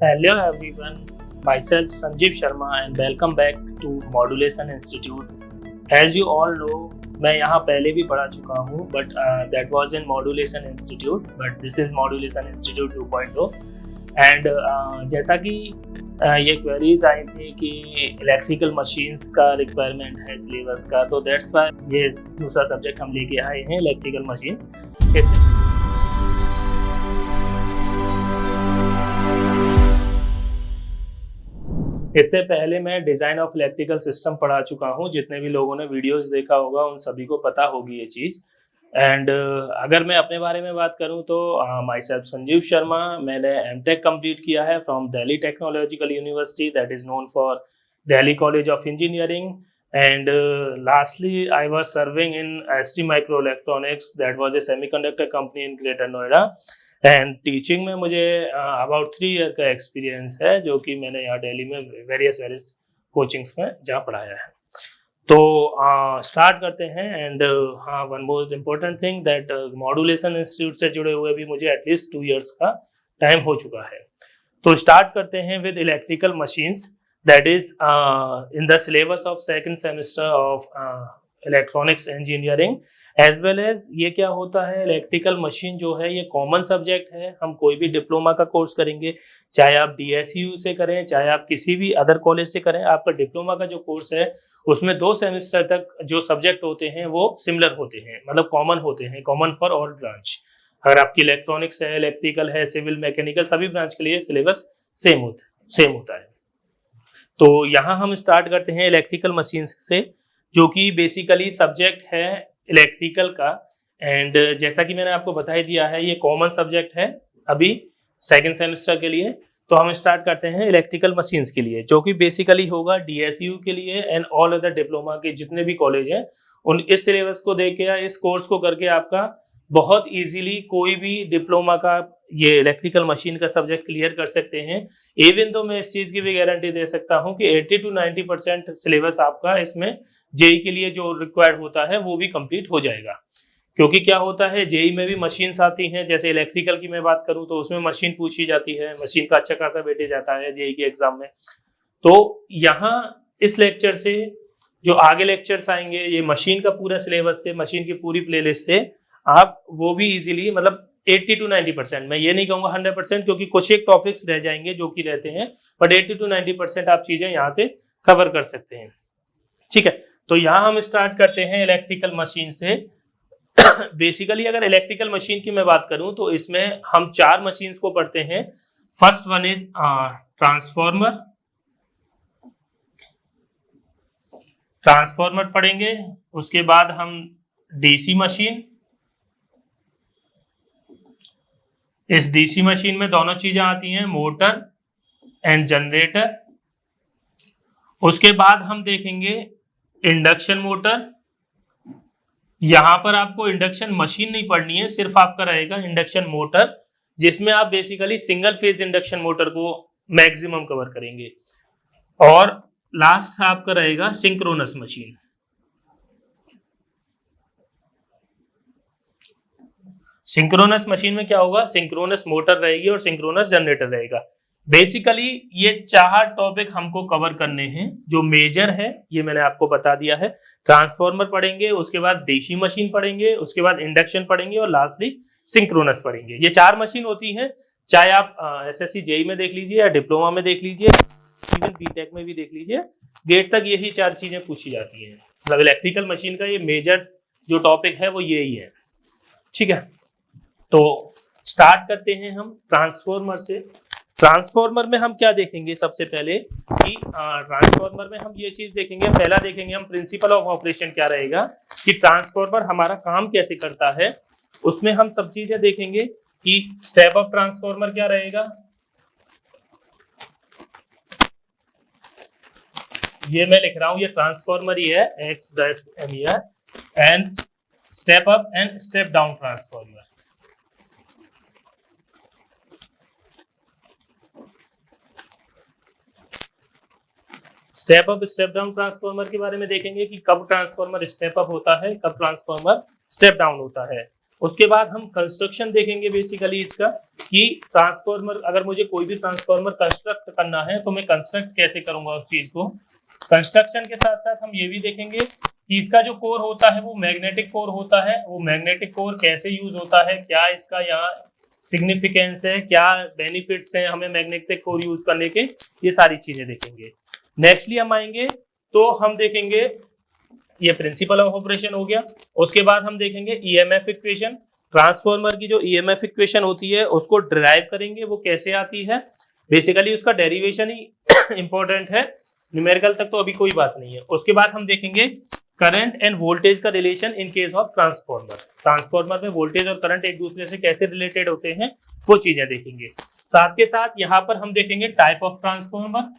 Hello everyone, myself Sanjeev Sharma and welcome back to Modulation Institute. As you all know, मैं यहाँ पहले भी पढ़ा चुका हूँ but that was in Modulation Institute, but this is Modulation Institute 2.0 and जैसा कि ये क्वेरीज आई थी कि इलेक्ट्रिकल मशीन्स का रिक्वायरमेंट है सिलेबस का, तो दैट्स वाई ये दूसरा सब्जेक्ट हम लेके आए हैं इलेक्ट्रिकल मशीन्स। इससे पहले मैं डिज़ाइन ऑफ इलेक्ट्रिकल सिस्टम पढ़ा चुका हूँ। जितने भी लोगों ने वीडियोस देखा होगा उन सभी को पता होगी ये चीज़। एंड अगर मैं अपने बारे में बात करूँ तो माई सेल्फ संजीव शर्मा, मैंने एमटेक कंप्लीट किया है from Delhi technological university that is known for Delhi college of engineering. And lastly I was serving in ST Microelectronics, that was a semiconductor company in greater Noida. And teaching में मुझे about 3 year का experience है, जो कि मैंने यहाँ दिल्ली में वेरियस कोचिंग्स में जहाँ पढ़ाया है। तो स्टार्ट करते हैं। एंड हाँ, one most important thing that modulation institute से जुड़े हुए भी मुझे एटलीस्ट 2 ईयर्स का टाइम हो चुका है। तो स्टार्ट करते हैं with electrical machines that is in the syllabus of second semester of electronics engineering as well as ये क्या होता है, इलेक्ट्रिकल मशीन जो है ये कॉमन सब्जेक्ट है। हम कोई भी डिप्लोमा का कोर्स करेंगे, चाहे आप DSU से करें, चाहे आप किसी भी अदर कॉलेज से करें, आपका डिप्लोमा का जो कोर्स है उसमें 2 सेमेस्टर तक जो सब्जेक्ट होते हैं वो सिमिलर होते हैं, मतलब कॉमन होते हैं, कॉमन फॉर ऑल ब्रांच। अगर आपकी इलेक्ट्रॉनिक्स है, इलेक्ट्रिकल है, सिविल, मैकेनिकल, सभी ब्रांच के लिए सिलेबस सेम होता है। तो यहाँ हम स्टार्ट करते हैं इलेक्ट्रिकल मशीन से, जो कि बेसिकली सब्जेक्ट है इलेक्ट्रिकल का। एंड जैसा कि मैंने आपको बता ही दिया है, ये कॉमन सब्जेक्ट है अभी सेकेंड सेमेस्टर के लिए। तो हम स्टार्ट करते हैं इलेक्ट्रिकल मशीन्स के लिए, जो कि बेसिकली होगा DSU के लिए एंड ऑल अदर डिप्लोमा के जितने भी कॉलेज हैं उन इस सिलेबस को देख के या इस कोर्स को करके आपका बहुत इजीली कोई भी डिप्लोमा का ये इलेक्ट्रिकल मशीन का सब्जेक्ट क्लियर कर सकते हैं। इवन तो मैं इस चीज़ की भी गारंटी दे सकता हूँ कि 80 to 90% सिलेबस आपका इसमें JEE के लिए जो रिक्वायर्ड होता है वो भी कंप्लीट हो जाएगा। क्योंकि क्या होता है, JEE में भी मशीन्स आती हैं। जैसे इलेक्ट्रिकल की मैं बात करूँ तो उसमें मशीन पूछी जाती है, मशीन का अच्छा खासा वेटेज आता है JEE के एग्जाम में। तो यहाँ इस लेक्चर से जो आगे लेक्चर्स आएंगे, ये मशीन का पूरा सिलेबस से, मशीन की पूरी प्लेलिस्ट से आप वो भी इजीली, मतलब 80 to 90%, मैं ये नहीं कहूँगा 100%, क्योंकि कुछ एक टॉपिक्स रह जाएंगे जो कि रहते हैं, बट 80 to 90% आप चीजें यहाँ से कवर कर सकते हैं। ठीक है, तो यहाँ हम स्टार्ट करते हैं इलेक्ट्रिकल मशीन से। बेसिकली अगर इलेक्ट्रिकल मशीन की मैं बात करूँ तो इसमें हम 4 मशीन्स को पढ़ते हैं। फर्स्ट वन इज ट्रांसफॉर्मर पढ़ेंगे। उसके बाद हम DC मशीन, इस DC मशीन में दोनों चीजें आती हैं, मोटर एंड जनरेटर। उसके बाद हम देखेंगे इंडक्शन मोटर। यहां पर आपको इंडक्शन मशीन नहीं पढ़नी है, सिर्फ आपका रहेगा इंडक्शन मोटर, जिसमें आप basically single phase induction motor को मैक्सिमम कवर करेंगे। और लास्ट आपका रहेगा सिंक्रोनस मशीन। सिंक्रोनस मशीन में क्या होगा, सिंक्रोनस मोटर रहेगी और सिंक्रोनस जनरेटर रहेगा। बेसिकली ये 4 टॉपिक हमको कवर करने हैं जो मेजर है, ये मैंने आपको बता दिया है। ट्रांसफॉर्मर पढ़ेंगे, उसके बाद DC मशीन पढ़ेंगे, उसके बाद इंडक्शन पढ़ेंगे और लास्टली सिंक्रोनस पढ़ेंगे। ये 4 मशीन होती हैं, चाहे आप SSC JEE में देख लीजिए या डिप्लोमा में देख लीजिए, इवन BTech में भी देख लीजिए, गेट तक यही 4 चीजें पूछी जाती हैं। मतलब इलेक्ट्रिकल मशीन का ये मेजर जो टॉपिक है वो यही है। ठीक है, तो स्टार्ट करते हैं हम ट्रांसफॉर्मर से। ट्रांसफॉर्मर में हम क्या देखेंगे, सबसे पहले कि ट्रांसफॉर्मर में हम ये चीज देखेंगे, पहला देखेंगे हम प्रिंसिपल ऑफ ऑपरेशन क्या रहेगा, कि ट्रांसफॉर्मर हमारा काम कैसे करता है। उसमें हम सब चीजें देखेंगे कि स्टेप ऑफ ट्रांसफॉर्मर क्या रहेगा, ये मैं लिख रहा हूं, ये ट्रांसफॉर्मर ही है X-MER, and step up and step down transformer. Step up step down transformer के बारे में देखेंगे कि कब ट्रांसफॉर्मर स्टेप अप होता है, कब ट्रांसफॉर्मर स्टेप डाउन होता है। उसके बाद हम कंस्ट्रक्शन देखेंगे बेसिकली इसका, कि ट्रांसफॉर्मर, अगर मुझे कोई भी ट्रांसफॉर्मर कंस्ट्रक्ट करना है तो मैं कंस्ट्रक्ट कैसे करूंगा उस चीज को। कंस्ट्रक्शन के साथ साथ हम ये भी देखेंगे कि इसका जो कोर होता है वो मैग्नेटिक कोर होता है, वो मैग्नेटिक कोर कैसे यूज होता है, क्या इसका यहाँ सिग्निफिकेंस है, क्या बेनिफिट्स हैं हमें मैग्नेटिक कोर यूज करने के, ये सारी चीजें देखेंगे। नेक्स्टली हम आएंगे तो हम देखेंगे ये प्रिंसिपल ऑफ ऑपरेशन हो गया। उसके बाद हम देखेंगे ईएमएफ इक्वेशन, ट्रांसफॉर्मर की जो ईएमएफ इक्वेशन होती है उसको डिराइव करेंगे, वो कैसे आती है, बेसिकली उसका डेरिवेशन ही इंपॉर्टेंट है, न्यूमेरिकल तक तो अभी कोई बात नहीं है। उसके बाद हम देखेंगे करंट एंड वोल्टेज का relation in case of transformer, transformer में वोल्टेज और करंट एक दूसरे से कैसे रिलेटेड होते हैं वो चीजें देखेंगे। साथ के साथ यहाँ पर हम देखेंगे टाइप ऑफ ट्रांसफॉर्मर।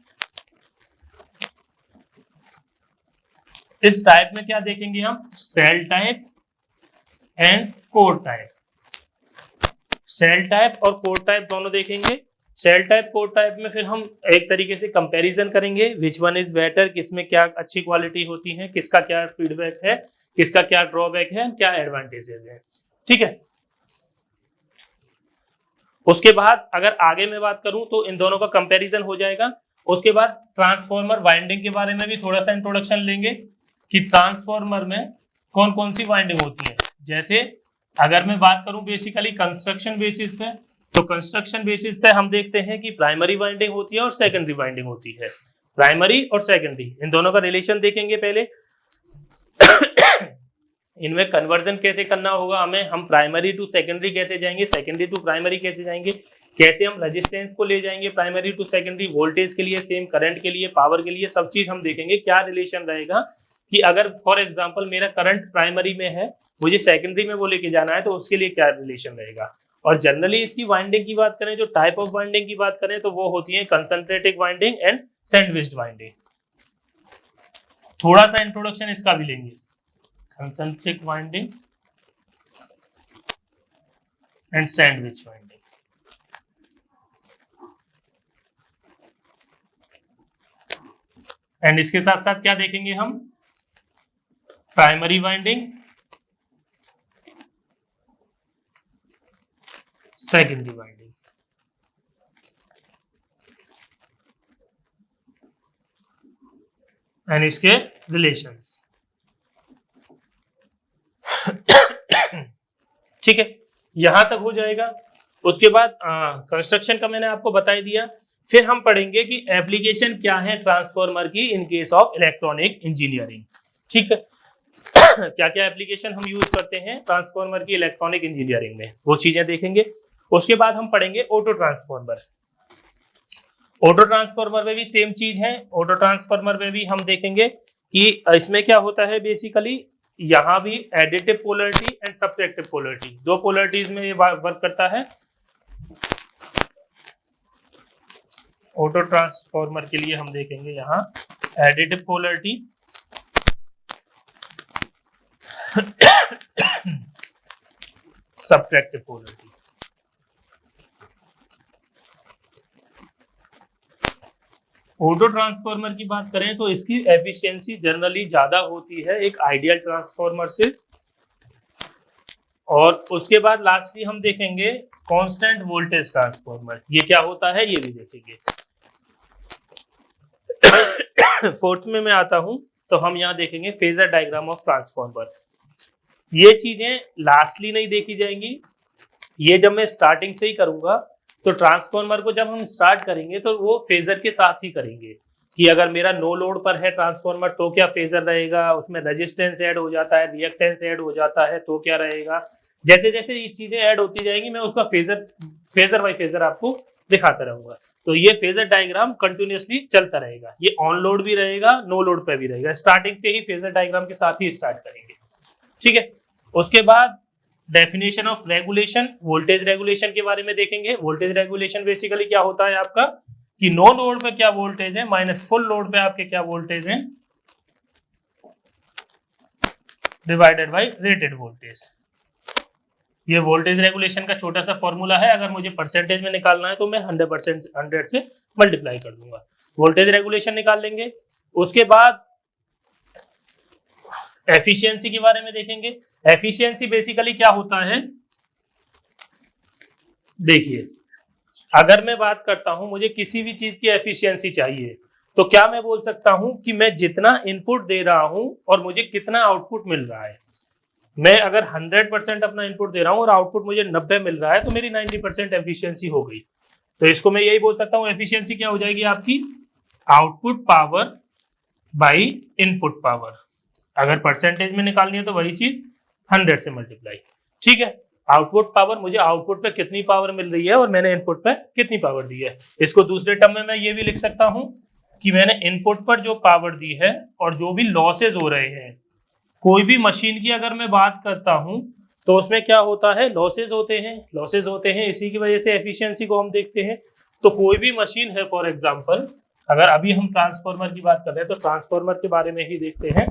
इस टाइप में क्या देखेंगे हम, shell type and core type. Shell type और कोर टाइप दोनों देखेंगे। सेल टाइप कोर टाइप में फिर हम एक तरीके से कंपैरिजन करेंगे, विच वन इज बेटर, किसमें क्या अच्छी क्वालिटी होती है, किसका क्या फीडबैक है, किसका क्या ड्रॉबैक है, क्या एडवांटेजेस है, ठीक है। उसके बाद अगर आगे मैं बात करूं तो इन दोनों का कंपैरिजन हो जाएगा। उसके बाद ट्रांसफॉर्मर वाइंडिंग के बारे में भी थोड़ा सा इंट्रोडक्शन लेंगे कि ट्रांसफॉर्मर में कौन कौन सी वाइंडिंग होती है। जैसे अगर मैं बात करूं बेसिकली कंस्ट्रक्शन बेसिस पे, तो कंस्ट्रक्शन बेसिस पे हम देखते हैं कि प्राइमरी वाइंडिंग होती है और सेकेंडरी वाइंडिंग होती है। प्राइमरी और सेकेंडरी इन दोनों का रिलेशन देखेंगे पहले। इनमें कन्वर्जन कैसे करना होगा हमें, हम प्राइमरी टू सेकेंडरी कैसे जाएंगे, सेकेंडरी टू प्राइमरी कैसे जाएंगे, कैसे हम रेजिस्टेंस को ले जाएंगे प्राइमरी टू सेकेंडरी, वोल्टेज के लिए सेम, करंट के लिए, पावर के लिए, सब चीज हम देखेंगे क्या रिलेशन रहेगा। कि अगर फॉर एग्जांपल मेरा करंट प्राइमरी में है, मुझे सेकेंडरी में वो लेके जाना है, तो उसके लिए क्या रिलेशन रहेगा। और जनरली इसकी वाइंडिंग की बात करें, जो टाइप ऑफ वाइंडिंग की बात करें, तो वो होती है concentric winding and sandwiched winding. थोड़ा सा इंट्रोडक्शन इसका भी लेंगे, concentric winding and sandwich winding. And इसके साथ साथ क्या देखेंगे हम, primary winding, secondary winding. And इसके रिलेशंस, ठीक है, यहां तक हो जाएगा। उसके बाद कंस्ट्रक्शन का मैंने आपको बता दिया। फिर हम पढ़ेंगे कि एप्लीकेशन क्या है ट्रांसफॉर्मर की in case of electronic engineering, ठीक है। क्या क्या एप्लीकेशन हम यूज करते हैं ट्रांसफॉर्मर की इलेक्ट्रॉनिक इंजीनियरिंग में, वो चीजें देखेंगे। उसके बाद हम पढ़ेंगे ऑटो ट्रांसफॉर्मर। ऑटो ट्रांसफॉर्मर में भी सेम चीज है। ऑटो ट्रांसफॉर्मर में भी हम देखेंगे कि इसमें क्या होता है, बेसिकली यहाँ भी additive polarity and subtractive polarity, दो पोलरिटीज में ये वर्क करता है। ऑटो ट्रांसफॉर्मर के लिए हम देखेंगे यहाँ additive polarity subtractive polarity. Auto transformer की बात करें तो इसकी एफिशिएंसी जनरली ज्यादा होती है एक आइडियल ट्रांसफॉर्मर से। और उसके बाद लास्टली हम देखेंगे कांस्टेंट वोल्टेज ट्रांसफॉर्मर, ये क्या होता है ये भी देखेंगे। फोर्थ में मैं आता हूं तो हम यहाँ देखेंगे फेजर डायग्राम ऑफ ट्रांसफॉर्मर। ये चीजें लास्टली नहीं देखी जाएंगी, ये जब मैं स्टार्टिंग से ही करूंगा। तो ट्रांसफॉर्मर को जब हम स्टार्ट करेंगे तो वो फेजर के साथ ही करेंगे कि अगर मेरा नो लोड पर है ट्रांसफॉर्मर तो क्या फेजर रहेगा, उसमें रेजिस्टेंस ऐड हो जाता है, रिएक्टेंस ऐड हो जाता है तो क्या रहेगा। जैसे जैसे ये चीजें ऐड होती जाएंगी मैं उसका फेजर बाय फेजर आपको दिखाता रहूंगा। तो ये फेजर डायग्राम कंटिन्यूअसली चलता रहेगा, ये ऑन लोड भी रहेगा, नो लोड पे भी रहेगा। स्टार्टिंग से ही फेजर डायग्राम के साथ ही स्टार्ट करेंगे, ठीक है। उसके बाद definition of regulation, voltage regulation के बारे में देखेंगे। वोल्टेज रेगुलेशन बेसिकली क्या होता है आपका कि नो लोड पे क्या वोल्टेज है माइनस फुल लोड पे आपके क्या वोल्टेज है डिवाइडेड बाय रेटेड वोल्टेज। ये वोल्टेज रेगुलेशन का छोटा सा फॉर्मूला है, अगर मुझे परसेंटेज में निकालना है तो मैं 100 से मल्टीप्लाई कर दूंगा, वोल्टेज रेगुलेशन निकाल लेंगे। उसके बाद एफिशिएंसी के बारे में देखेंगे। एफिशिएंसी बेसिकली क्या होता है, देखिए अगर मैं बात करता हूं मुझे किसी भी चीज की एफिशिएंसी चाहिए, तो क्या मैं बोल सकता हूं कि मैं जितना इनपुट दे रहा हूं और मुझे कितना आउटपुट मिल रहा है, मैं अगर 100% अपना इनपुट दे रहा हूं और आउटपुट मुझे 90 मिल रहा है, तो मेरी 90% एफिशिएंसी हो गई। तो इसको मैं यही बोल सकता हूं, एफिशिएंसी क्या हो जाएगी आपकी, output power by input power. अगर परसेंटेज में निकालनी है तो वही चीज 100 से मल्टीप्लाई। ठीक है, आउटपुट पावर, मुझे आउटपुट पे कितनी पावर मिल रही है और मैंने इनपुट पे कितनी पावर दी है। इसको दूसरे टर्म में मैं ये भी लिख सकता हूं कि मैंने इनपुट पर जो पावर दी है और जो भी लॉसेज हो रहे हैं, कोई भी मशीन की अगर मैं बात करता हूं तो उसमें क्या होता है, लॉसेज होते हैं, इसी की वजह से एफिशिएंसी को हम देखते हैं। तो कोई भी मशीन है, फॉर एग्जांपल अगर अभी हम ट्रांसफार्मर की बात कर रहे हैं तो ट्रांसफार्मर के बारे में ही देखते हैं।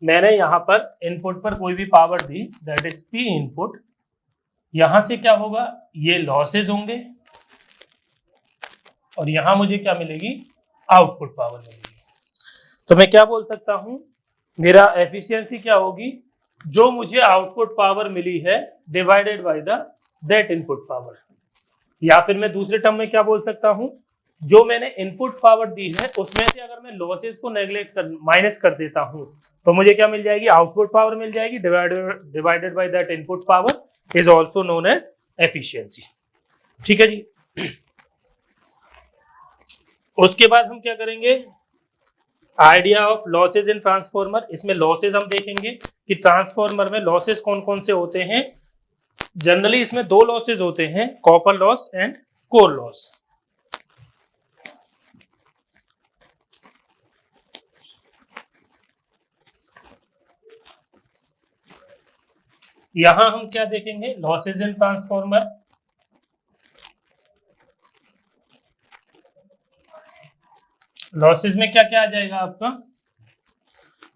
मैंने यहाँ पर इनपुट पर कोई भी power the, that is P input. यहां से क्या होगा, ये लॉसेज होंगे और यहां मुझे क्या मिलेगी, आउटपुट पावर मिलेगी। तो मैं क्या बोल सकता हूं, मेरा एफिशिएंसी क्या होगी, जो मुझे आउटपुट पावर मिली है divided by the that input power. या फिर मैं दूसरे टर्म में क्या बोल सकता हूं, जो मैंने इनपुट पावर दी है उसमें से अगर मैं लॉसेस को नेग्लेक्ट कर माइनस कर देता हूं तो मुझे क्या मिल जाएगी, आउटपुट पावर मिल जाएगी divided by that input power is also known as efficiency. ठीक है जी। उसके बाद हम क्या करेंगे, idea of losses in transformer. इसमें लॉसेज हम देखेंगे कि ट्रांसफॉर्मर में लॉसेज कौन कौन से होते हैं। जनरली इसमें दो लॉसेज होते हैं, copper loss and core loss. यहां हम क्या देखेंगे, लॉसेज इन ट्रांसफॉर्मर। लॉसेज में क्या क्या आ जाएगा आपका,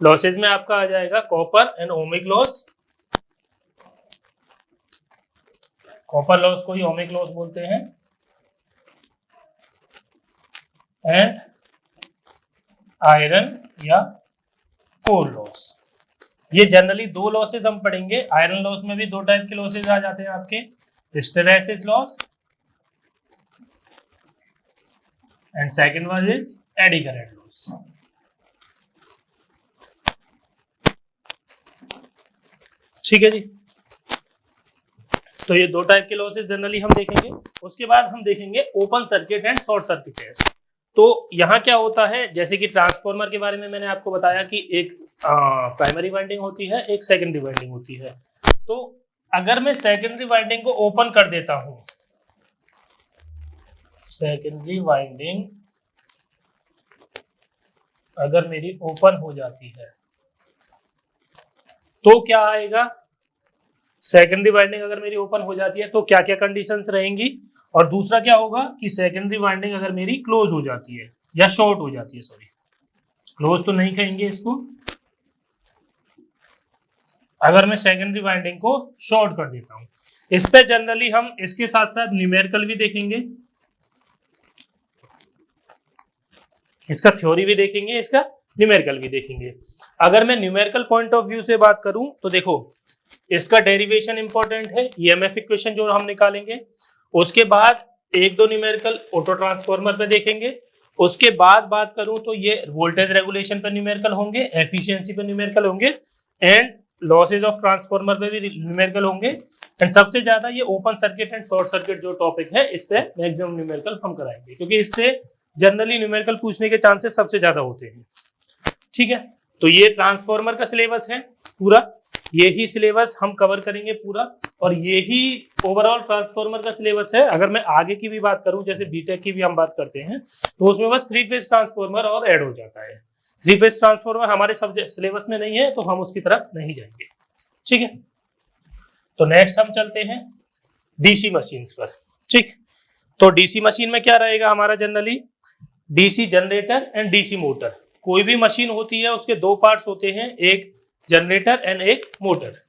लॉसेज में आपका आ जाएगा copper and ohmic loss. Copper loss को ही ओमिक लॉस बोलते हैं। एंड आयरन या कोर लॉस। ये जनरली दो लॉसेज हम पढ़ेंगे। आयरन लॉस में भी दो टाइप के लॉसेज आ जाते हैं आपके, hysteresis loss and second one is eddy current loss. ठीक है जी। तो ये दो टाइप के लॉसेज जनरली हम देखेंगे। उसके बाद हम देखेंगे open circuit and short circuit test. तो यहाँ क्या होता है, जैसे कि ट्रांसफॉर्मर के बारे में मैंने आपको बताया कि एक प्राइमरी वाइंडिंग होती है, एक सेकेंडरी वाइंडिंग होती है। तो अगर मैं सेकेंडरी वाइंडिंग को ओपन कर देता हूं, सेकेंडरी वाइंडिंग अगर मेरी ओपन हो जाती है तो क्या आएगा, सेकेंडरी वाइंडिंग अगर मेरी ओपन हो जाती है तो क्या क्या कंडीशंस रहेंगी। और दूसरा क्या होगा कि सेकेंडरी वाइंडिंग अगर मेरी क्लोज हो जाती है या शॉर्ट हो जाती है, सॉरी क्लोज तो नहीं कहेंगे इसको, अगर मैं सेकेंडरी वाइंडिंग को शॉर्ट कर देता हूं। इस पे जनरली हम इसके साथ साथ न्यूमेरिकल भी देखेंगे, इसका थ्योरी भी देखेंगे, इसका न्यूमेरिकल भी देखेंगे। अगर मैं न्यूमेरिकल पॉइंट ऑफ व्यू से बात करूं तो देखो, इसका डेरिवेशन इंपॉर्टेंट है, ईएमएफ इक्वेशन जो हम निकालेंगे। उसके बाद एक दो न्यूमेरिकल ऑटो ट्रांसफॉर्मर पे देखेंगे। उसके बाद बात करूं तो ये वोल्टेज रेगुलेशन पे न्यूमेरिकल होंगे, एफिशिएंसी पे न्यूमेरिकल होंगे एंड लॉसेज ऑफ ट्रांसफॉर्मर पे भी न्यूमेरिकल होंगे। एंड सबसे ज्यादा ये open circuit and short circuit जो टॉपिक है, इस पे मैक्सिमम न्यूमेरिकल हम कराएंगे, क्योंकि इससे जनरली न्यूमेरिकल पूछने के चांसेस सबसे ज्यादा होते हैं। ठीक है, तो ये ट्रांसफॉर्मर का सिलेबस है पूरा, यही सिलेबस हम कवर करेंगे पूरा, और यही ओवरऑल ट्रांसफॉर्मर का सिलेबस है। अगर मैं आगे की भी बात करूं, जैसे बीटेक की भी हम बात करते हैं, तो उसमें बस 3 फेज ट्रांसफॉर्मर और ऐड हो जाता है। 3 फेज ट्रांसफॉर्मर हमारे सब्जेक्ट सिलेबस में नहीं है, तो हम उसकी तरफ नहीं जाएंगे। ठीक है, तो नेक्स्ट हम चलते हैं डीसी मशीन्स पर। ठीक, तो डीसी मशीन में क्या रहेगा हमारा, generally DC generator and DC motor. कोई भी मशीन होती है उसके दो पार्ट्स होते हैं, एक जनरेटर एंड एक मोटर।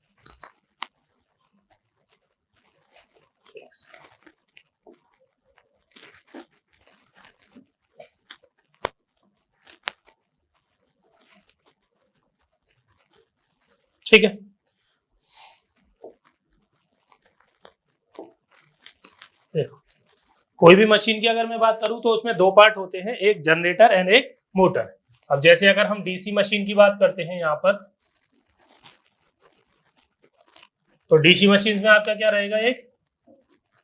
ठीक है। देखो, कोई भी मशीन की अगर मैं बात करूं तो उसमें दो पार्ट होते हैं, एक जनरेटर एंड एक मोटर। अब जैसे अगर हम डीसी मशीन की बात करते हैं यहाँ पर, तो डीसी मशीन में आपका क्या रहेगा, एक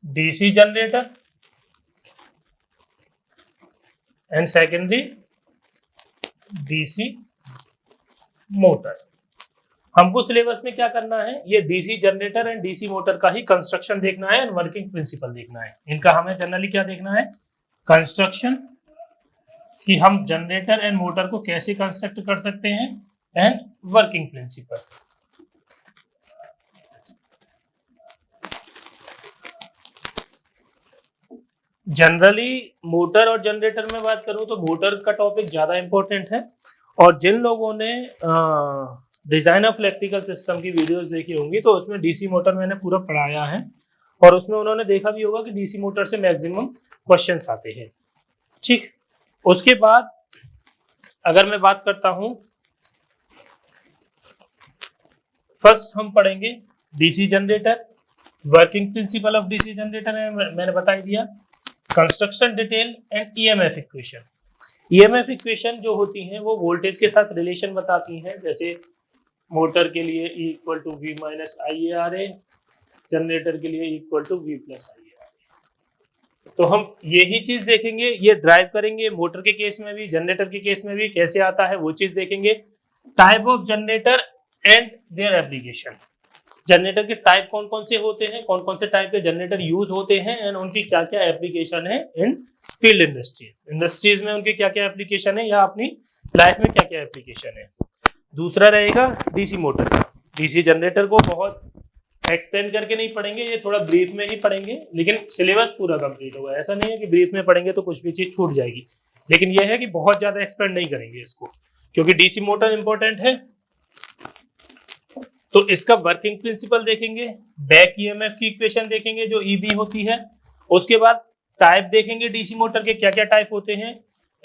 DC generator and secondary DC motor. हमको सिलेबस में क्या करना है, ये DC generator and DC motor का ही कंस्ट्रक्शन देखना है एंड वर्किंग प्रिंसिपल देखना है। इनका हमें जनरली क्या देखना है, कंस्ट्रक्शन, कि हम जनरेटर एंड मोटर को कैसे कंस्ट्रक्ट कर सकते हैं, and working principle. Generally motor और जनरेटर में बात करूं तो मोटर का टॉपिक ज्यादा इंपॉर्टेंट है, और जिन लोगों ने डिजाइन ऑफ इलेक्ट्रिकल सिस्टम की वीडियोस देखी होंगी तो उसमें डीसी मोटर मैंने पूरा पढ़ाया है, और उसमें उन्होंने देखा भी होगा कि डीसी मोटर से मैक्सिमम क्वेश्चंस आते हैं। ठीक, उसके बाद अगर मैं बात करता हूं, फर्स्ट हम पढ़ेंगे DC generator, working principle of DC generator मैंने बता ही दिया, construction detail and EMF equation. EMF equation जो होती हैं वो वोल्टेज के साथ रिलेशन बताती हैं, जैसे मोटर के लिए E equal to V minus IARA, generator के लिए E equal to V plus IARA। तो हम यही चीज देखेंगे, ये ड्राइव करेंगे, मोटर के केस में भी जनरेटर के केस में भी कैसे आता है वो चीज देखेंगे। Type of generator and their application, generator के टाइप कौन कौन से होते हैं, कौन कौन से टाइप के जनरेटर यूज होते हैं, एंड उनकी क्या क्या एप्लीकेशन है इन फील्ड इंडस्ट्रीज में, उनकी क्या क्या एप्लीकेशन है, या अपनी लाइफ में क्या क्या एप्लीकेशन है। दूसरा रहेगा डीसी मोटर का। डीसी जनरेटर को बहुत एक्सटेंड करके नहीं पढ़ेंगे, ये थोड़ा ब्रीफ में ही पढ़ेंगे, लेकिन सिलेबस पूरा कंप्लीट होगा। ऐसा नहीं है कि ब्रीफ में पढ़ेंगे तो कुछ भी चीज छूट जाएगी, लेकिन यह है कि बहुत ज्यादा एक्सपेंड नहीं करेंगे इसको, क्योंकि डीसी मोटर इंपॉर्टेंट है। तो इसका वर्किंग प्रिंसिपल देखेंगे, बैक ईएमएफ की इक्वेशन देखेंगे जो ईबी होती है, उसके बाद टाइप देखेंगे डीसी मोटर के क्या क्या टाइप होते हैं,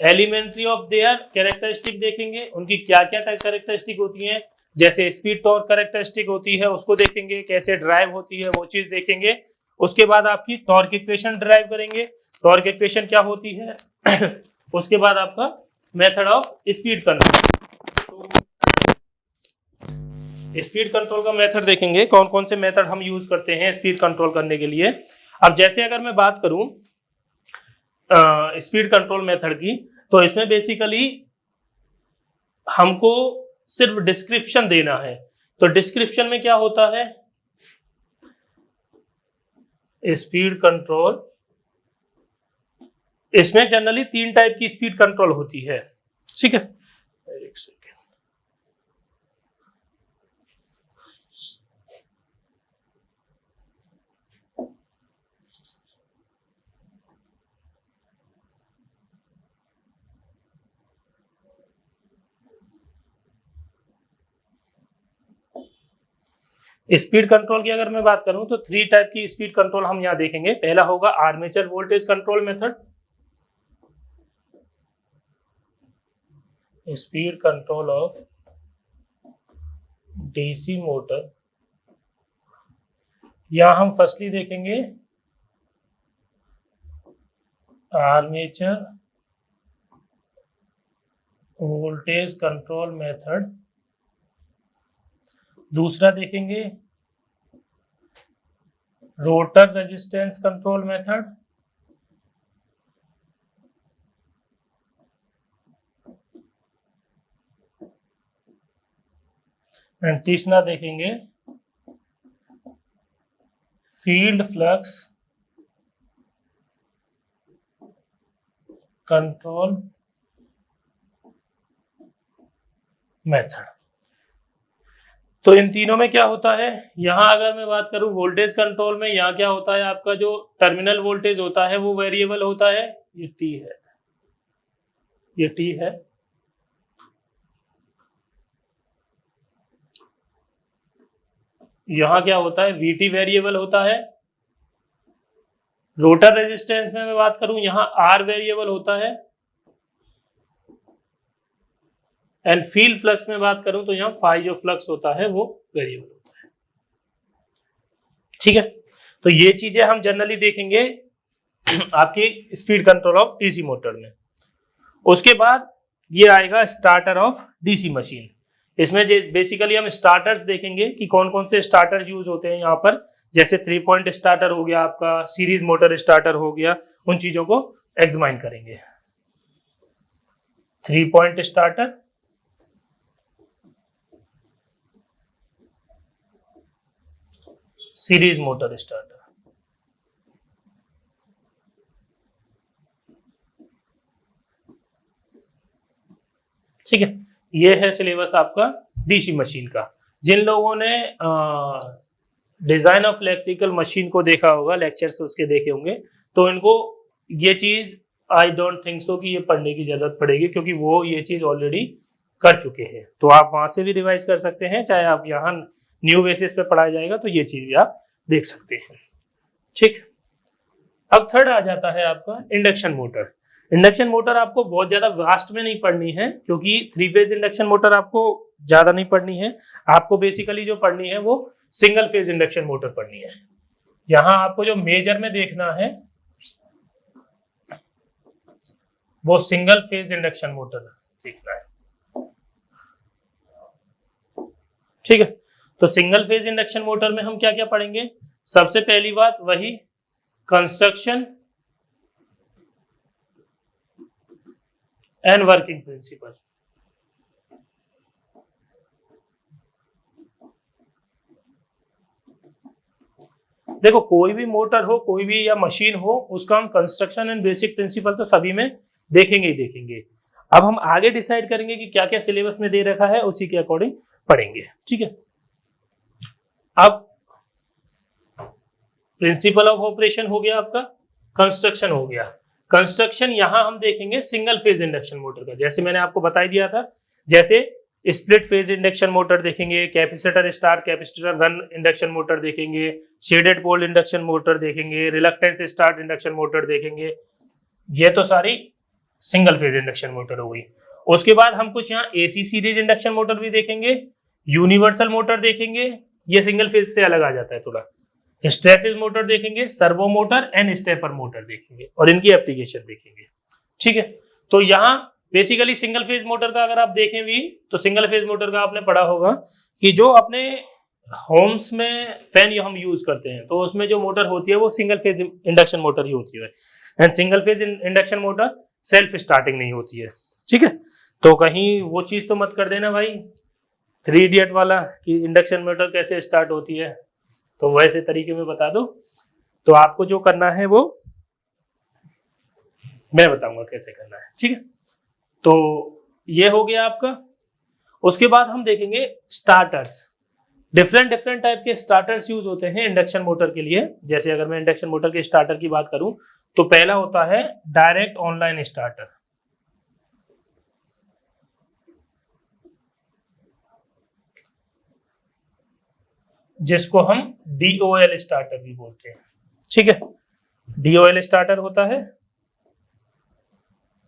एलिमेंट्री ऑफ देयर कैरेक्टरिस्टिक देखेंगे, उनकी क्या क्या टाइप कैरेक्टरिस्टिक होती हैं, जैसे स्पीड टॉर्क कैरेक्टरिस्टिक होती है उसको देखेंगे, कैसे ड्राइव होती है वो चीज देखेंगे। उसके बाद आपकी टॉर्क इक्वेशन ड्राइव करेंगे, टॉर्क इक्वेशन क्या होती है उसके बाद आपका method of speed control, speed control का मेथड देखेंगे, कौन कौन से मेथड हम यूज करते हैं स्पीड कंट्रोल करने के लिए। अब जैसे अगर मैं बात करूं स्पीड कंट्रोल मेथड की, तो इसमें बेसिकली हमको सिर्फ डिस्क्रिप्शन देना है। तो डिस्क्रिप्शन में क्या होता है, स्पीड कंट्रोल, इसमें जनरली 3 टाइप की स्पीड कंट्रोल होती है। ठीक है, एक सेकेंड, स्पीड कंट्रोल की अगर मैं बात करूं तो 3 टाइप की स्पीड कंट्रोल हम यहां देखेंगे। पहला होगा armature voltage control method, speed control of DC motor. यहां हम फर्स्टली देखेंगे आर्मेचर वोल्टेज कंट्रोल मेथड, दूसरा देखेंगे rotor resistance control method, and तीसरा देखेंगे फील्ड फ्लक्स कंट्रोल मेथड। तो इन तीनों में क्या होता है, यहां अगर मैं बात करूं वोल्टेज कंट्रोल में, यहां क्या होता है, आपका जो टर्मिनल वोल्टेज होता है वो वेरिएबल होता है, ये टी है, ये टी है। यहां क्या होता है, वीटी वेरिएबल होता है। रोटर रेजिस्टेंस में मैं बात करूं, यहां आर वेरिएबल होता है, एंड फील्ड फ्लक्स में बात करूं तो यहाँ फाई जो फ्लक्स होता है वो वेरिएबल होता है। ठीक है, तो ये चीजें हम जनरली देखेंगे आपकी speed control of DC motor में। उसके बाद ये आएगा स्टार्टर ऑफ डीसी मशीन। इसमें बेसिकली हम स्टार्टर्स देखेंगे कि कौन कौन से स्टार्टर यूज होते हैं यहाँ पर, जैसे 3 पॉइंट स्टार्टर हो गया आपका, सीरीज मोटर स्टार्टर हो गया, उन चीजों को एग्जामाइन करेंगे। 3 point starter, series motor starter. ठीक है, ये है सिलेबस आपका डीसी मशीन का। जिन लोगों ने डिजाइन ऑफ इलेक्ट्रिकल मशीन को देखा होगा, लेक्चर्स उसके देखे होंगे, तो इनको ये चीज आई डोंट थिंक सो कि ये पढ़ने की जरूरत पड़ेगी, क्योंकि वो ये चीज ऑलरेडी कर चुके हैं। तो आप वहां से भी रिवाइज कर सकते हैं, चाहे आप यहाँ न्यू बेसिस पे पढ़ाया जाएगा तो ये चीज भी आप देख सकते हैं। ठीक, अब थर्ड आ जाता है आपका इंडक्शन मोटर। इंडक्शन मोटर आपको बहुत ज्यादा वास्ट में नहीं पढ़नी है, क्योंकि 3 फेज इंडक्शन मोटर आपको ज्यादा नहीं पढ़नी है। आपको बेसिकली जो पढ़नी है वो सिंगल फेज इंडक्शन मोटर पढ़नी है। यहां आपको जो मेजर में देखना है वो सिंगल फेज इंडक्शन मोटर देखना है। ठीक है, तो सिंगल फेज इंडक्शन मोटर में हम क्या क्या पढ़ेंगे? सबसे पहली बात वही कंस्ट्रक्शन एंड वर्किंग प्रिंसिपल। देखो, कोई भी मोटर हो, कोई भी या मशीन हो, उसका हम कंस्ट्रक्शन एंड बेसिक प्रिंसिपल तो सभी में देखेंगे ही देखेंगे। अब हम आगे डिसाइड करेंगे कि क्या क्या सिलेबस में दे रखा है, उसी के अकॉर्डिंग पढ़ेंगे। ठीक है, अब प्रिंसिपल ऑफ ऑपरेशन हो गया आपका, कंस्ट्रक्शन हो गया। कंस्ट्रक्शन यहां हम देखेंगे सिंगल फेज इंडक्शन मोटर का, जैसे मैंने आपको बता दिया था। जैसे स्प्लिट फेज इंडक्शन मोटर देखेंगे, capacitor start capacitor run induction motor देखेंगे, शेडेड पोल इंडक्शन मोटर देखेंगे, रिलक्टेंस स्टार्ट इंडक्शन मोटर देखेंगे। ये तो सारी सिंगल फेज इंडक्शन मोटर हो गई। उसके बाद हम कुछ यहाँ एसी सीरीज इंडक्शन मोटर भी देखेंगे, यूनिवर्सल मोटर देखेंगे, ये सिंगल फेज से अलग आ जाता है थोड़ा। हिस्टैसिस मोटर देखेंगे, servo motor and stepper motor देखेंगे और इनकी एप्लीकेशन देखेंगे। ठीक है, तो यहाँ बेसिकली सिंगल फेज मोटर का अगर आप देखें भी तो सिंगल फेज मोटर का आपने पढ़ा होगा कि जो अपने होम्स में फैन हम यूज करते हैं तो उसमें जो मोटर होती है वो सिंगल फेज इंडक्शन मोटर ही होती है। And single phase induction motor self starting नहीं होती है। ठीक है, तो कहीं वो चीज तो मत कर देना भाई 3 इडियट वाला कि इंडक्शन मोटर कैसे स्टार्ट होती है, तो वैसे तरीके में बता दो। तो आपको जो करना है वो मैं बताऊंगा कैसे करना है। ठीक है, तो ये हो गया आपका। उसके बाद हम देखेंगे स्टार्टर्स। डिफरेंट टाइप के स्टार्टर्स यूज होते हैं इंडक्शन मोटर के लिए। जैसे अगर मैं इंडक्शन मोटर के स्टार्टर की बात करूं तो पहला होता है डायरेक्ट ऑनलाइन स्टार्टर, जिसको हम DOL स्टार्टर भी बोलते हैं। ठीक है, DOL स्टार्टर होता है,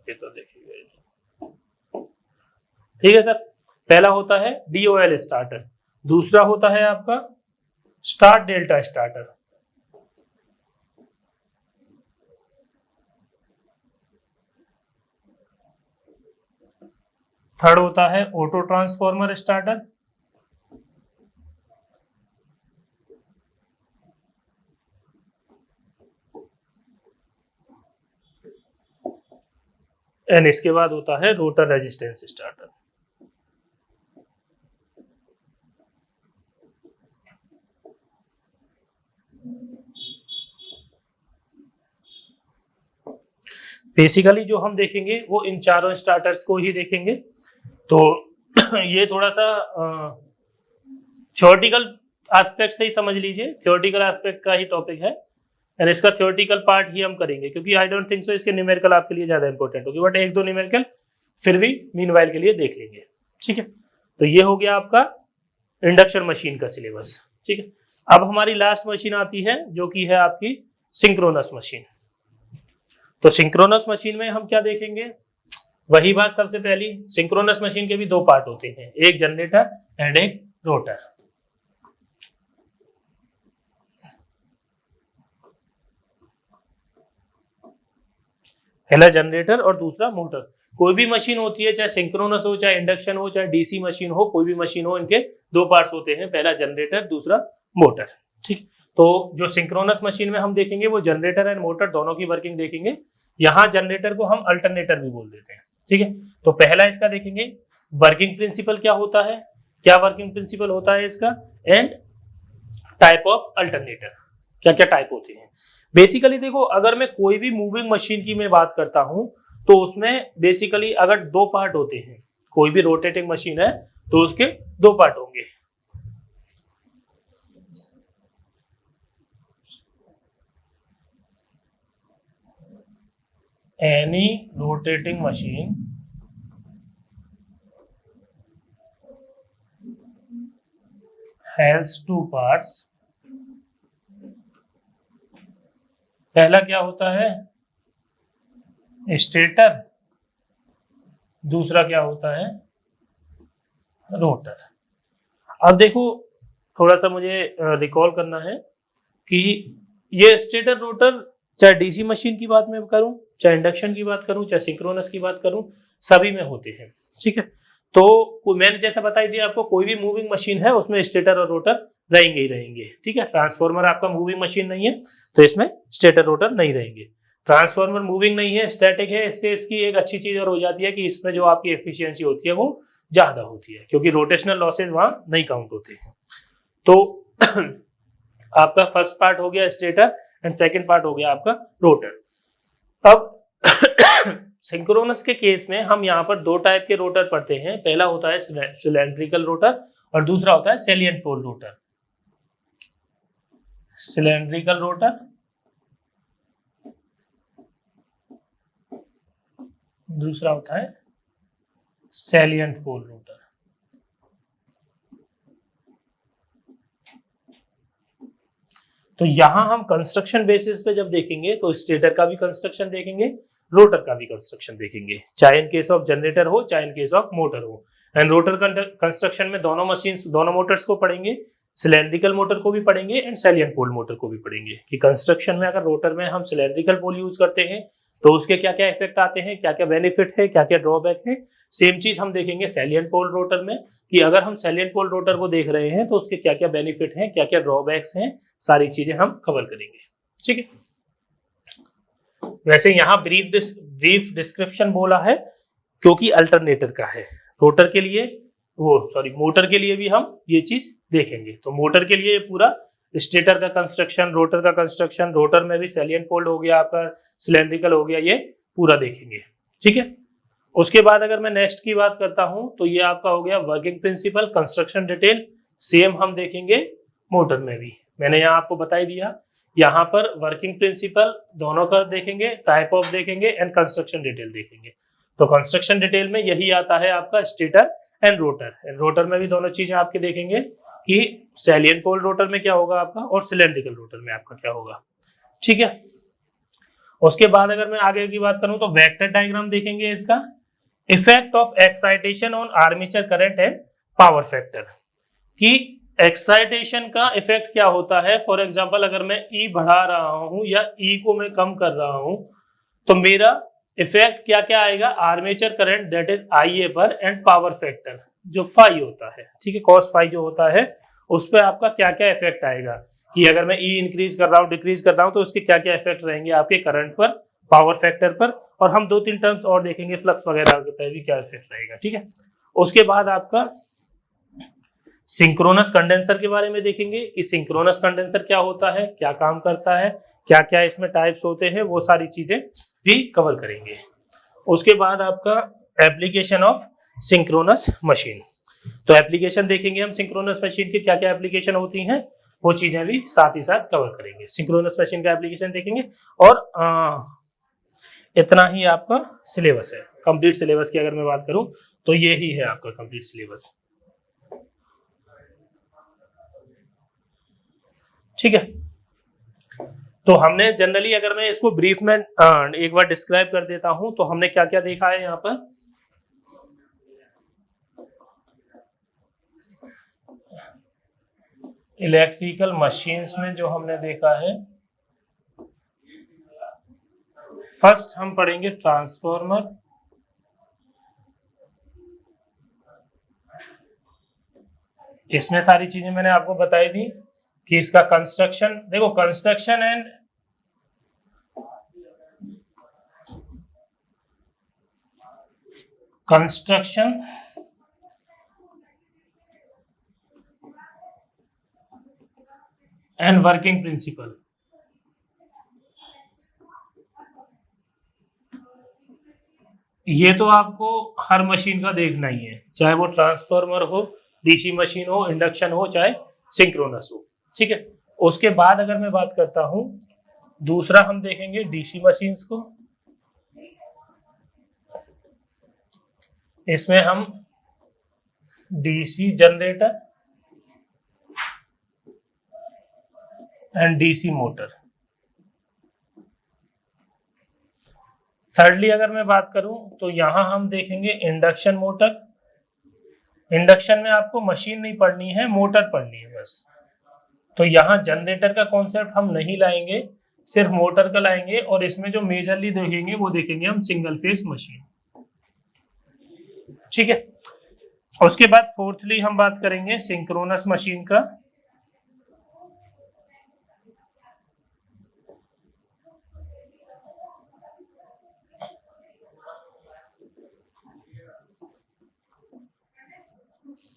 ये तो देखिए। ठीक है सर, पहला होता है DOL स्टार्टर, दूसरा होता है आपका स्टार डेल्टा स्टार्टर, थर्ड होता है ऑटो ट्रांसफॉर्मर स्टार्टर, एंड इसके बाद होता है रोटर रेजिस्टेंस स्टार्टर। बेसिकली जो हम देखेंगे वो इन चारों स्टार्टर्स को ही देखेंगे। तो ये थोड़ा सा थ्योरेटिकल एस्पेक्ट से ही समझ लीजिए, थ्योरेटिकल एस्पेक्ट का ही टॉपिक है एंड इसका थ्योरेटिकल पार्ट ही हम करेंगे, क्योंकि आई डोंट थिंक सो इसके न्यूमेरिकल आपके लिए ज्यादा इंपॉर्टेंट होगी, बट 1-2 न्यूमेरिकल फिर भी मीनवाइल के लिए देख लेंगे। ठीक है, तो ये हो गया आपका इंडक्शन मशीन का सिलेबस। ठीक है, अब हमारी लास्ट मशीन आती है जो कि है आपकी सिंक्रोनस मशीन। तो सिंक्रोनस मशीन में हम क्या देखेंगे? वही बात सबसे पहली, सिंक्रोनस मशीन के भी दो पार्ट होते हैं, एक जनरेटर एंड एक रोटर। पहला जनरेटर और दूसरा मोटर। कोई भी मशीन होती है, चाहे सिंक्रोनस हो, चाहे इंडक्शन हो, चाहे डीसी मशीन हो, कोई भी मशीन हो, इनके दो पार्ट्स होते हैं, पहला जनरेटर, दूसरा मोटर। ठीक, तो जो सिंक्रोनस मशीन में हम देखेंगे वो जनरेटर एंड मोटर दोनों की वर्किंग देखेंगे। यहाँ जनरेटर को हम अल्टरनेटर भी बोल देते हैं। ठीक है, तो पहला इसका देखेंगे वर्किंग प्रिंसिपल क्या होता है, क्या वर्किंग प्रिंसिपल होता है इसका, एंड टाइप ऑफ अल्टरनेटर, क्या क्या टाइप होते हैं। बेसिकली देखो, अगर मैं कोई भी मूविंग मशीन की मैं बात करता हूं तो उसमें बेसिकली अगर दो पार्ट होते हैं, कोई भी रोटेटिंग मशीन है तो उसके दो पार्ट होंगे। Any rotating machine has two parts. पहला क्या होता है, स्टेटर, दूसरा क्या होता है, रोटर। अब देखो, थोड़ा सा मुझे रिकॉल करना है कि ये स्टेटर रोटर, चाहे डीसी मशीन की बात मैं करूं, चाहे इंडक्शन की बात करूं, चाहे सिंक्रोनस की बात करूं, सभी में होते हैं। ठीक है, तो मैंने जैसा बताई दिया आपको, कोई भी मूविंग मशीन है उसमें स्टेटर और रोटर रहेंगे ही रहेंगे। ठीक है, ट्रांसफॉर्मर आपका मूविंग मशीन नहीं है तो इसमें स्टेटर रोटर नहीं रहेंगे। ट्रांसफॉर्मर मूविंग नहीं है, स्टैटिक है, इससे इसकी एक अच्छी चीज और हो जाती है कि इसमें जो आपकी एफिशिएंसी होती है वो ज्यादा होती है, क्योंकि रोटेशनल लॉसेज वहां नहीं काउंट होते हैं। तो आपका फर्स्ट पार्ट हो गया स्टेटर एंड सेकंड पार्ट हो गया आपका रोटर। अब सिंक्रोनस के केस में हम यहाँ पर दो टाइप के रोटर पढ़ते हैं, पहला होता है सिलेंड्रिकल रोटर और दूसरा होता है salient pole rotor. Cylindrical rotor, दूसरा होता है सैलिएंट पोल रोटर। तो यहां हम कंस्ट्रक्शन बेसिस पे जब देखेंगे तो स्टेटर का भी कंस्ट्रक्शन देखेंगे, रोटर का भी कंस्ट्रक्शन देखेंगे, चाहे इन केस ऑफ जनरेटर हो, चाहे इन केस ऑफ मोटर हो। एंड रोटर कंस्ट्रक्शन में दोनों मशीन, दोनों मोटर्स को पढ़ेंगे, सिलेंड्रिकल मोटर को भी पढ़ेंगे एंड सैलिएंट पोल मोटर को भी पढ़ेंगे कि कंस्ट्रक्शन में अगर रोटर में हम सिलेंड्रिकल पोल यूज करते हैं तो उसके क्या क्या इफेक्ट आते हैं, क्या क्या बेनिफिट है, क्या क्या ड्रॉबैक है। सेम चीज हम देखेंगे सैलिएंट पोल रोटर में कि अगर हम सैलिएंट पोल रोटर को देख रहे हैं तो उसके क्या क्या बेनिफिट हैं, क्या क्या ड्रॉबैक्स हैं, सारी चीजें हम कवर करेंगे। ठीक है, वैसे यहाँ ब्रीफ डिस्क्रिप्शन बोला है क्योंकि अल्टरनेटर का है, रोटर के लिए मोटर के लिए भी हम ये चीज देखेंगे। तो मोटर के लिए पूरा स्टेटर का कंस्ट्रक्शन, रोटर का कंस्ट्रक्शन, रोटर में भी सैलिएंट पोल हो गया आपका, सिलेंड्रिकल हो गया, ये पूरा देखेंगे। ठीक है, उसके बाद अगर मैं नेक्स्ट की बात करता हूं तो ये आपका हो गया working principle, construction detail. Same हम देखेंगे मोटर में भी, मैंने यहाँ आपको बता ही दिया। यहाँ पर वर्किंग प्रिंसिपल दोनों का देखेंगे, टाइप ऑफ देखेंगे एंड कंस्ट्रक्शन डिटेल देखेंगे। तो कंस्ट्रक्शन डिटेल में यही आता है आपका stator and rotor. And rotor में भी दोनों चीजें आपके देखेंगे कि सैलिएंट पोल रोटर में क्या होगा आपका और सिलेंड्रिकल रोटर में आपका क्या होगा। ठीक है, उसके बाद अगर मैं आगे की बात करूं तो वेक्टर डायग्राम देखेंगे इसका। Effect of excitation on armature current and power factor, कि एक्साइटेशन का इफेक्ट क्या होता है। फॉर एग्जांपल अगर मैं ई बढ़ा रहा हूं या ई को मैं कम कर रहा हूं तो मेरा इफेक्ट क्या क्या आएगा, आर्मेचर करंट दैट इज आईए पर एंड पावर फैक्टर जो फाई होता है। ठीक है, कॉस फाई जो होता है उस पर आपका क्या क्या इफेक्ट आएगा कि अगर मैं ई इंक्रीज कर रहा हूँ, डिक्रीज कर रहा हूँ तो उसके क्या क्या इफेक्ट रहेंगे आपके करंट पर, पावर फैक्टर पर, और हम 2-3 टर्म्स और देखेंगे फ्लक्स वगैरह पर भी क्या इफेक्ट रहेगा। ठीक है, उसके बाद आपका सिंक्रोनस कंडेंसर के बारे में देखेंगे कि सिंक्रोनस कंडेंसर क्या होता है, क्या काम करता है, क्या क्या इसमें टाइप्स होते हैं, वो सारी चीजें भी कवर करेंगे। उसके बाद आपका एप्लीकेशन ऑफ सिंक्रोनस मशीन, तो एप्लीकेशन देखेंगे हम सिंक्रोनस मशीन की क्या क्या एप्लीकेशन होती हैं, वो चीजें भी साथ ही साथ कवर करेंगे। सिंक्रोनस मशीन का एप्लीकेशन देखेंगे और इतना ही आपका सिलेबस है। कंप्लीट सिलेबस की अगर मैं बात करूं तो ये ही है आपका कंप्लीट सिलेबस। ठीक है, तो हमने जनरली, अगर मैं इसको ब्रीफ में एक बार डिस्क्राइब कर देता हूं तो हमने क्या क्या देखा है यहाँ पर इलेक्ट्रिकल मशीन्स में जो हमने देखा है, फर्स्ट हम पढ़ेंगे ट्रांसफॉर्मर, इसमें सारी चीजें मैंने आपको बताई थी कि इसका कंस्ट्रक्शन, देखो कंस्ट्रक्शन एंड वर्किंग प्रिंसिपल, ये तो आपको हर मशीन का देखना ही है, चाहे वो ट्रांसफॉर्मर हो, डीसी मशीन हो, इंडक्शन हो, चाहे सिंक्रोनस हो, ठीक है। उसके बाद अगर मैं बात करता हूं, दूसरा हम देखेंगे डीसी मशीन्स को, इसमें हम DC generator and DC motor. Thirdly अगर मैं बात करूं तो यहां हम देखेंगे इंडक्शन मोटर। इंडक्शन में आपको मशीन नहीं पढ़नी है, मोटर पढ़नी है बस। तो यहाँ जनरेटर का कॉन्सेप्ट हम नहीं लाएंगे, सिर्फ मोटर का लाएंगे, और इसमें जो मेजरली देखेंगे वो देखेंगे हम सिंगल फेज मशीन, ठीक है। उसके बाद फोर्थली हम बात करेंगे सिंक्रोनस मशीन का।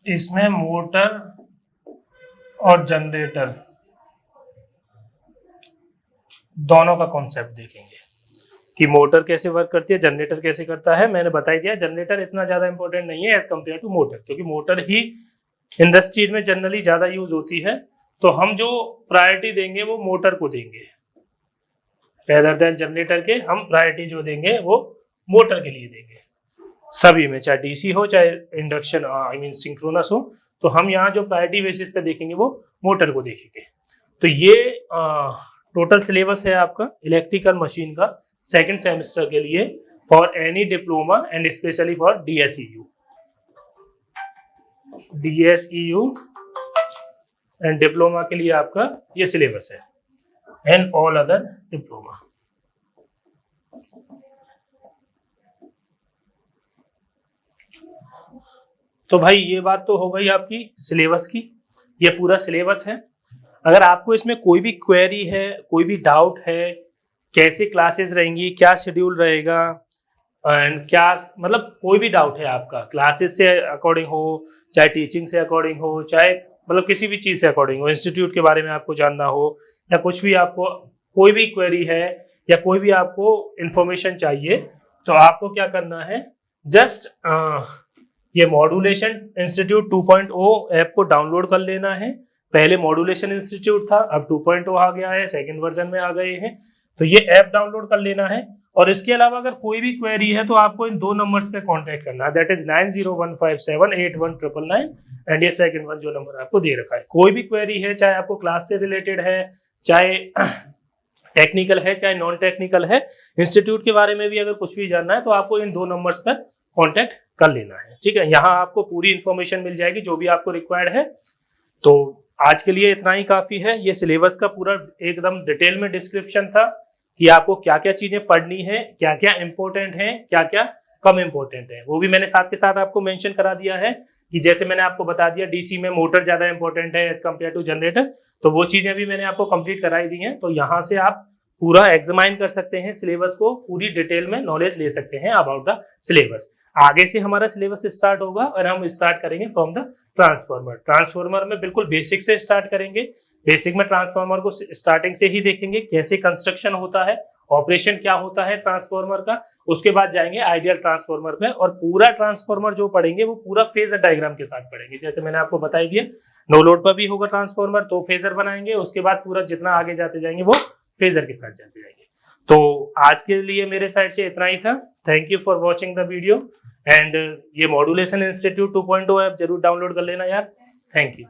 इसमें मोटर और जनरेटर दोनों का कॉन्सेप्ट देखेंगे कि मोटर कैसे वर्क करती है, जनरेटर कैसे करता है। मैंने बता दिया जनरेटर इतना ज्यादा इंपॉर्टेंट नहीं है एज कम्पेयर टू मोटर, क्योंकि मोटर ही इंडस्ट्री में जनरली ज्यादा यूज होती है। तो हम जो प्रायोरिटी देंगे वो मोटर को देंगे, रेदर देन जनरेटर के हम प्रायोरिटी जो देंगे वो मोटर के लिए देंगे सभी में, चाहे डीसी हो चाहे इंडक्शन आई मीन सिंक्रोनस हो। तो हम यहाँ जो प्रायोरिटी बेसिस पे देखेंगे वो मोटर को देखेंगे। तो ये टोटल सिलेबस है आपका इलेक्ट्रिकल मशीन का सेकंड सेमेस्टर के लिए for any diploma and specially for DSEU and diploma के लिए आपका ये सिलेबस है एंड ऑल अदर डिप्लोमा। तो भाई ये बात तो हो गई आपकी सिलेबस की, ये पूरा सिलेबस है। अगर आपको इसमें कोई भी क्वेरी है, कोई भी डाउट है, कैसे क्लासेस रहेंगी, क्या शेड्यूल रहेगा एंड क्या मतलब कोई भी डाउट है आपका क्लासेस से अकॉर्डिंग हो, चाहे टीचिंग से अकॉर्डिंग हो, चाहे मतलब किसी भी चीज से अकॉर्डिंग हो, इंस्टीट्यूट के बारे में आपको जानना हो, या कुछ भी आपको कोई भी क्वेरी है या कोई भी आपको इंफॉर्मेशन चाहिए, तो आपको क्या करना है, जस्ट ये मॉड्यूलेशन इंस्टीट्यूट 2.0 ऐप को डाउनलोड कर लेना है। पहले मॉड्यूलेशन इंस्टीट्यूट था, अब 2.0 आ गया है, सेकंड वर्जन में आ गए हैं। तो ये ऐप डाउनलोड कर लेना है। और इसके अलावा अगर कोई भी क्वेरी है तो आपको इन 2 नंबर्स पे कांटेक्ट करना है, दैट इज 9015781999 एंड ये सेकंड वन जो नंबर आपको दे रखा है। कोई भी क्वेरी है, चाहे आपको क्लास से रिलेटेड है, चाहे टेक्निकल है, चाहे नॉन टेक्निकल है, इंस्टीट्यूट के बारे में भी अगर कुछ भी जानना है तो आपको इन 2 नंबर्स पर कांटेक्ट कर लेना है, ठीक है। यहाँ आपको पूरी इंफॉर्मेशन मिल जाएगी जो भी आपको रिक्वायर्ड है। तो आज के लिए इतना ही काफी है। ये सिलेबस का पूरा एकदम डिटेल में डिस्क्रिप्शन था कि आपको क्या क्या चीजें पढ़नी है, क्या क्या इंपॉर्टेंट है, क्या क्या कम इंपॉर्टेंट है, वो भी मैंने साथ के साथ आपको मेंशन करा दिया है कि जैसे मैंने आपको बता दिया डीसी में मोटर ज्यादा इंपॉर्टेंट है एज कम्पेयर टू जनरेटर, तो वो चीजें भी मैंने आपको कंप्लीट कराई दी हैं। तो यहाँ से आप पूरा एग्जामाइन कर सकते हैं सिलेबस को, पूरी डिटेल में नॉलेज ले सकते हैं अबाउट द सिलेबस। आगे से हमारा सिलेबस स्टार्ट होगा और हम स्टार्ट करेंगे फ्रॉम द ट्रांसफॉर्मर। ट्रांसफॉर्मर में बिल्कुल बेसिक से स्टार्ट करेंगे। बेसिक में ट्रांसफॉर्मर को स्टार्टिंग से ही देखेंगे, कैसे कंस्ट्रक्शन होता है, ऑपरेशन क्या होता है ट्रांसफॉर्मर का। उसके बाद जाएंगे आइडियल ट्रांसफॉर्मर पे और पूरा ट्रांसफॉर्मर जो पढ़ेंगे वो पूरा फेजर डायग्राम के साथ पढ़ेंगे। जैसे मैंने आपको बताई दिया, नो लोड पर भी होगा ट्रांसफॉर्मर तो फेजर बनाएंगे, उसके बाद पूरा जितना आगे जाते जाएंगे वो फेजर के साथ जाते जाएंगे। तो आज के लिए मेरे साइड से इतना ही था। Thank you for watching the video and ये मॉड्यूलेशन इंस्टीट्यूट 2.0 ऐप जरूर डाउनलोड कर लेना यार। Thank you.